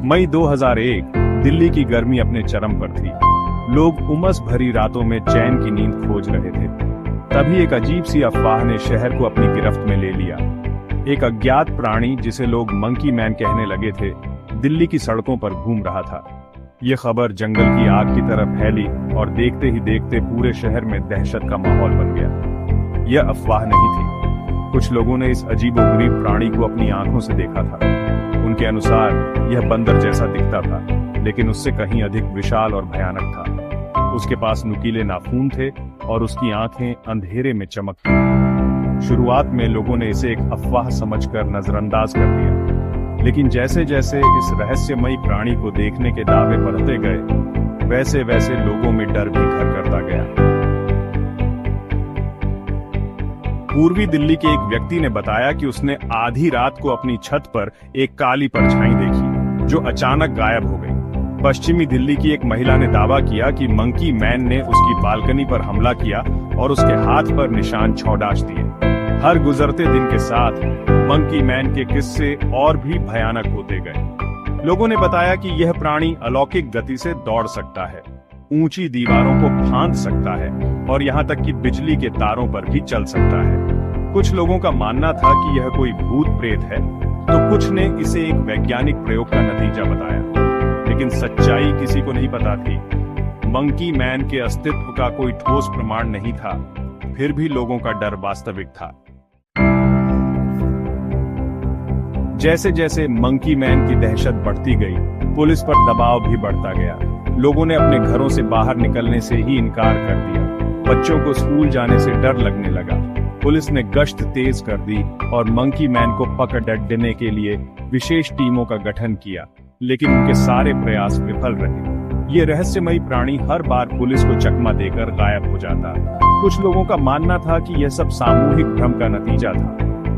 मई 2001 दिल्ली की गर्मी अपने चरम पर थी। लोग उमस भरी रातों में चैन की नींद खोज रहे थे। तभी एक अजीब सी अफवाह ने शहर को अपनी गिरफ्त में ले लिया। एक अज्ञात प्राणी, जिसे लोग मंकी मैन कहने लगे थे, दिल्ली की सड़कों पर घूम रहा था। यह खबर जंगल की आग की तरह फैली और देखते ही देखते पूरे शहर में दहशत का माहौल बन गया। यह अफवाह नहीं थी। कुछ लोगों ने इस अजीबोगरीब प्राणी को अपनी आंखों से देखा था। उनके अनुसार यह बंदर जैसा दिखता था, लेकिन उससे कहीं अधिक विशाल और भयानक था। उसके पास नुकीले नाखून थे और उसकी आंखें अंधेरे में चमकती। शुरुआत में लोगों ने इसे एक अफवाह समझकर नजरअंदाज कर दिया, लेकिन जैसे जैसे इस रहस्यमयी प्राणी को देखने के दावे बढ़ते गए, वैसे वैसे लोगों में डर भी घर करता गया। पूर्वी दिल्ली के एक व्यक्ति ने बताया कि उसने आधी रात को अपनी छत पर एक काली परछाई देखी, जो अचानक गायब हो गई। पश्चिमी दिल्ली की एक महिला ने दावा किया कि मंकी मैन ने उसकी बालकनी पर हमला किया और उसके हाथ पर निशान छौडाश दिए। हर गुजरते दिन के साथ मंकी मैन के किस्से और भी भयानक होते गए। लोगों ने बताया कि यह प्राणी अलौकिक गति से दौड़ सकता है, ऊंची दीवारों को फांद सकता है और यहाँ तक कि बिजली के तारों पर भी चल सकता है। कुछ लोगों का मानना था कि यह कोई भूत प्रेत है, तो कुछ ने इसे एक वैज्ञानिक प्रयोग का नतीजा बताया। लेकिन सच्चाई किसी को नहीं पता थी। मंकी मैन के अस्तित्व का कोई ठोस प्रमाण नहीं था, फिर भी लोगों का डर वास्तविक था। जैसे जैसे मंकी मैन की दहशत बढ़ती गई, पुलिस पर दबाव भी बढ़ता गया। लोगों ने अपने घरों से बाहर निकलने से ही इनकार कर दिया। बच्चों को स्कूल जाने से डर लगने लगा। पुलिस ने गश्त तेज कर दी और मंकी मैन को पकड़ डंडने के लिए विशेष टीमों का गठन किया, लेकिन उनके सारे प्रयास विफल रहे। ये रहस्यमयी प्राणी हर बार पुलिस को चकमा देकर गायब हो जाता। कुछ लोगों का मानना था कि यह सब सामूहिक भ्रम का नतीजा था।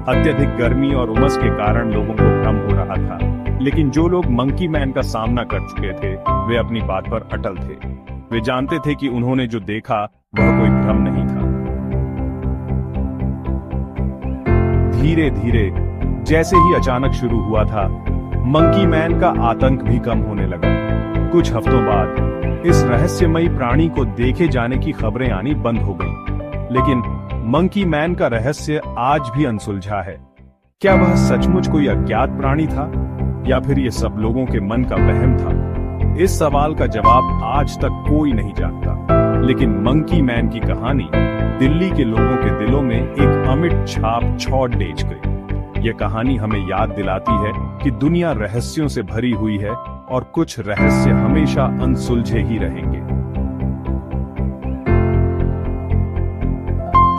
अत्यधिक गर्मी और उमस के कारण लोगों को भ्रम हो रहा था, लेकिन जो लोग मंकी मैन का सामना कर चुके थे, वे अपनी बात पर अटल थे। वे जानते थे कि उन्होंने जो देखा वह कोई भ्रम नहीं था। धीरे धीरे, जैसे ही अचानक शुरू हुआ था, मंकी मैन का आतंक भी कम होने लगा। कुछ हफ्तों बाद इस रहस्यमयी प्राणी को देखे जाने की खबरें आनी बंद हो गईं। लेकिन मंकी मैन का रहस्य आज भी अनसुलझा है। क्या वह सचमुच कोई अज्ञात प्राणी था, या फिर ये सब लोगों के मन का वहम था? इस सवाल का जवाब आज तक कोई नहीं जानता। लेकिन मंकी मैन की कहानी दिल्ली के लोगों के दिलों में एक अमिट छाप छोड़ देज गई। यह कहानी हमें याद दिलाती है कि दुनिया रहस्यों से भरी हुई है और कुछ रहस्य हमेशा अनसुलझे ही रहेंगे।